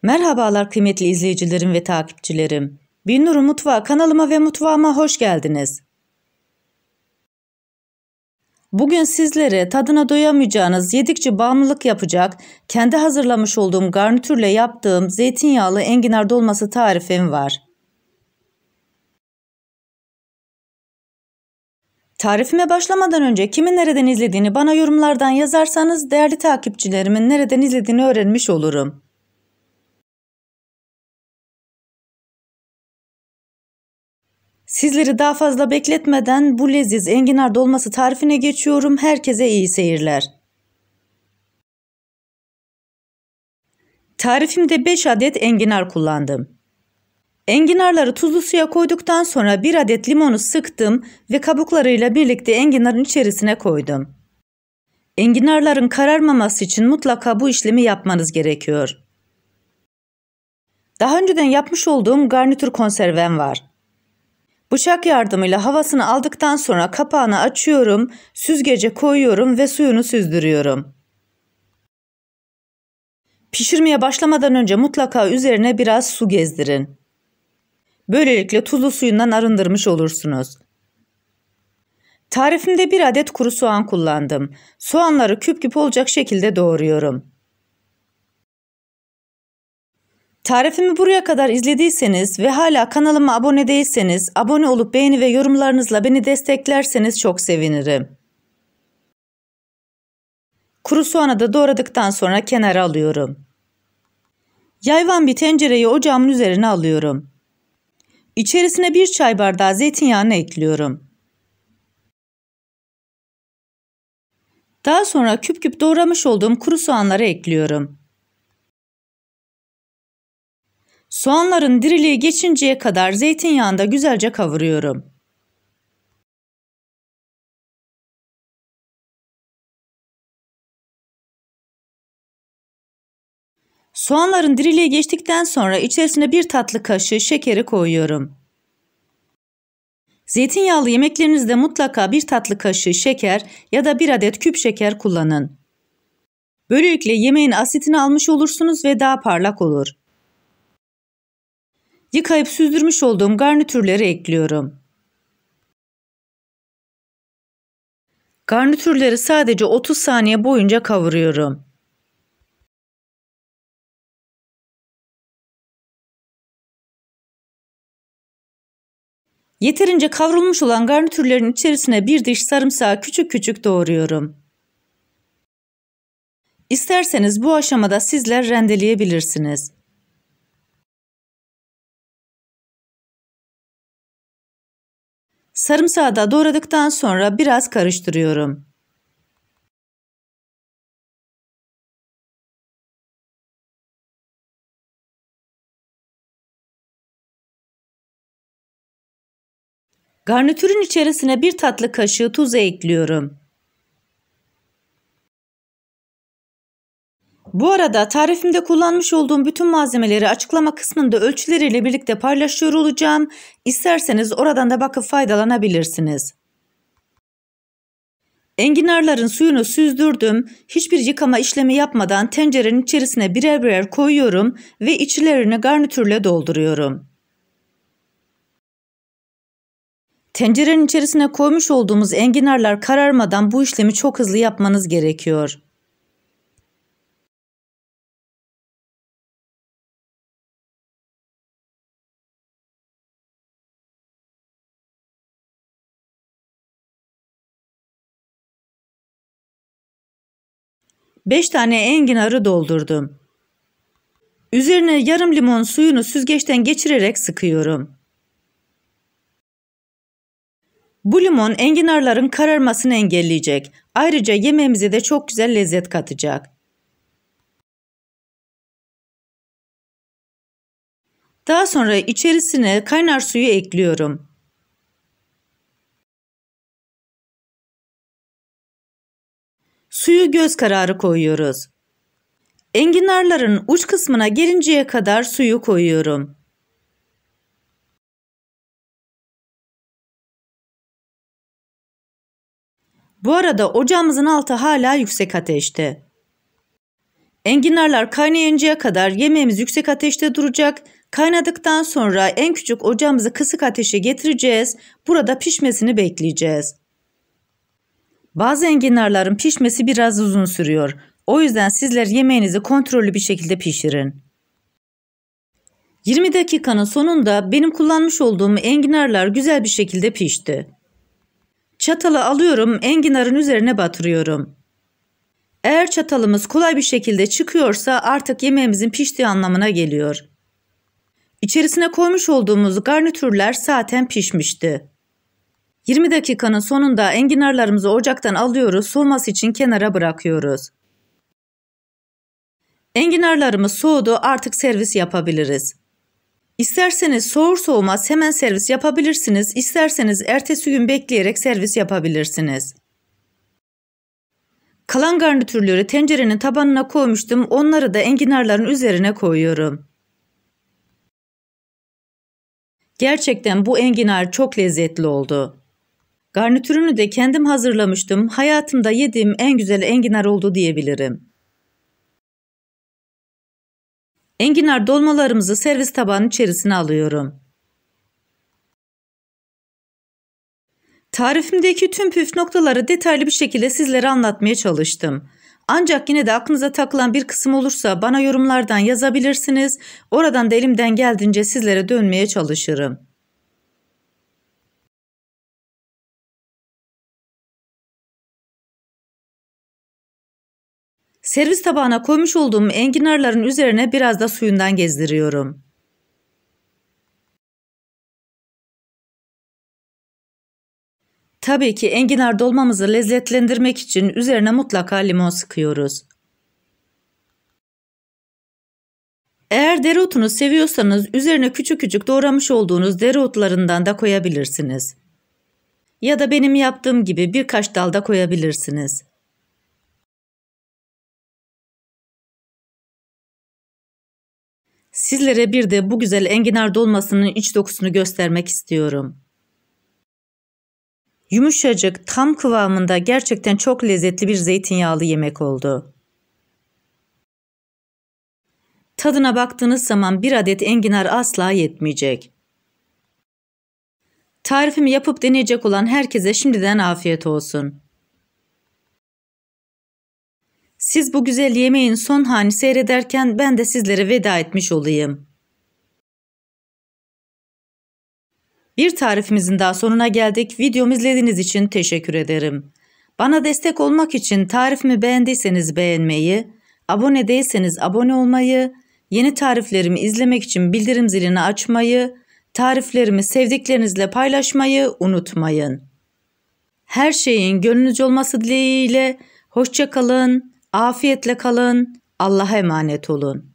Merhabalar kıymetli izleyicilerim ve takipçilerim. Binnur'un Mutfağı kanalıma ve mutfağıma hoş geldiniz. Bugün sizlere tadına doyamayacağınız, yedikçe bağımlılık yapacak, kendi hazırlamış olduğum garnitürle yaptığım zeytinyağlı enginar dolması tarifim var. Tarifime başlamadan önce kimin nereden izlediğini bana yorumlardan yazarsanız değerli takipçilerimin nereden izlediğini öğrenmiş olurum. Sizleri daha fazla bekletmeden bu leziz enginar dolması tarifine geçiyorum. Herkese iyi seyirler. Tarifimde 5 adet enginar kullandım. Enginarları tuzlu suya koyduktan sonra 1 adet limonu sıktım ve kabuklarıyla birlikte enginarın içerisine koydum. Enginarların kararmaması için mutlaka bu işlemi yapmanız gerekiyor. Daha önceden yapmış olduğum garnitür konservem var. Bıçak yardımıyla havasını aldıktan sonra kapağını açıyorum, süzgece koyuyorum ve suyunu süzdürüyorum. Pişirmeye başlamadan önce mutlaka üzerine biraz su gezdirin. Böylelikle tuzlu suyundan arındırmış olursunuz. Tarifimde 1 adet kuru soğan kullandım. Soğanları küp küp olacak şekilde doğruyorum. Tarifimi buraya kadar izlediyseniz ve hala kanalıma abone değilseniz abone olup beğeni ve yorumlarınızla beni desteklerseniz çok sevinirim. Kuru soğanı da doğradıktan sonra kenara alıyorum. Yayvan bir tencereyi ocağımın üzerine alıyorum. İçerisine 1 çay bardağı zeytinyağını ekliyorum. Daha sonra küp küp doğramış olduğum kuru soğanları ekliyorum. Soğanların diriliği geçinceye kadar zeytinyağında güzelce kavuruyorum. Soğanların diriliği geçtikten sonra içerisine 1 tatlı kaşığı şekeri koyuyorum. Zeytinyağlı yemeklerinizde mutlaka 1 tatlı kaşığı şeker ya da 1 adet küp şeker kullanın. Böylelikle yemeğin asitini almış olursunuz ve daha parlak olur. Yıkayıp süzdürmüş olduğum garnitürleri ekliyorum. Garnitürleri sadece 30 saniye boyunca kavuruyorum. Yeterince kavrulmuş olan garnitürlerin içerisine 1 diş sarımsağı küçük küçük doğruyorum. İsterseniz bu aşamada sizler rendeleyebilirsiniz. Sarımsağı da doğradıktan sonra biraz karıştırıyorum. Garnitürün içerisine 1 tatlı kaşığı tuz ekliyorum. Bu arada tarifimde kullanmış olduğum bütün malzemeleri açıklama kısmında ölçüleriyle birlikte paylaşıyor olacağım. İsterseniz oradan da bakıp faydalanabilirsiniz. Enginarların suyunu süzdürdüm. Hiçbir yıkama işlemi yapmadan tencerenin içerisine birer birer koyuyorum ve içlerini garnitürle dolduruyorum. Tencerenin içerisine koymuş olduğumuz enginarlar kararmadan bu işlemi çok hızlı yapmanız gerekiyor. Beş tane enginarı doldurdum. Üzerine yarım limon suyunu süzgeçten geçirerek sıkıyorum. Bu limon enginarların kararmasını engelleyecek. Ayrıca yemeğimize de çok güzel lezzet katacak. Daha sonra içerisine kaynar suyu ekliyorum. Suyu göz kararı koyuyoruz. Enginarların uç kısmına gelinceye kadar suyu koyuyorum. Bu arada ocağımızın altı hala yüksek ateşte. Enginarlar kaynayıncaya kadar yemeğimiz yüksek ateşte duracak. Kaynadıktan sonra en küçük ocağımızı kısık ateşe getireceğiz. Burada pişmesini bekleyeceğiz. Bazı enginarların pişmesi biraz uzun sürüyor. O yüzden sizler yemeğinizi kontrollü bir şekilde pişirin. 20 dakikanın sonunda benim kullanmış olduğum enginarlar güzel bir şekilde pişti. Çatalı alıyorum, enginarın üzerine batırıyorum. Eğer çatalımız kolay bir şekilde çıkıyorsa artık yemeğimizin piştiği anlamına geliyor. İçerisine koymuş olduğumuz garnitürler zaten pişmişti. 20 dakikanın sonunda enginarlarımızı ocaktan alıyoruz, soğuması için kenara bırakıyoruz. Enginarlarımız soğudu, artık servis yapabiliriz. İsterseniz soğur soğumaz hemen servis yapabilirsiniz, isterseniz ertesi gün bekleyerek servis yapabilirsiniz. Kalan garnitürleri tencerenin tabanına koymuştum, onları da enginarların üzerine koyuyorum. Gerçekten bu enginar çok lezzetli oldu. Garnitürünü de kendim hazırlamıştım, hayatımda yediğim en güzel enginar oldu diyebilirim. Enginar dolmalarımızı servis tabağının içerisine alıyorum. Tarifimdeki tüm püf noktaları detaylı bir şekilde sizlere anlatmaya çalıştım. Ancak yine de aklınıza takılan bir kısım olursa bana yorumlardan yazabilirsiniz. Oradan da elimden geldiğince sizlere dönmeye çalışırım. Servis tabağına koymuş olduğum enginarların üzerine biraz da suyundan gezdiriyorum. Tabii ki enginar dolmamızı lezzetlendirmek için üzerine mutlaka limon sıkıyoruz. Eğer dereotunu seviyorsanız üzerine küçük küçük doğramış olduğunuz dereotlarından da koyabilirsiniz. Ya da benim yaptığım gibi birkaç dal da koyabilirsiniz. Sizlere bir de bu güzel enginar dolmasının iç dokusunu göstermek istiyorum. Yumuşacık, tam kıvamında gerçekten çok lezzetli bir zeytinyağlı yemek oldu. Tadına baktığınız zaman bir adet enginar asla yetmeyecek. Tarifimi yapıp deneyecek olan herkese şimdiden afiyet olsun. Siz bu güzel yemeğin son halini seyrederken ben de sizlere veda etmiş olayım. Bir tarifimizin daha sonuna geldik. Videomu izlediğiniz için teşekkür ederim. Bana destek olmak için tarifimi beğendiyseniz beğenmeyi, abone değilseniz abone olmayı, yeni tariflerimi izlemek için bildirim zilini açmayı, tariflerimi sevdiklerinizle paylaşmayı unutmayın. Her şeyin gönlünüzce olması dileğiyle hoşça kalın, afiyetle kalın, Allah'a emanet olun.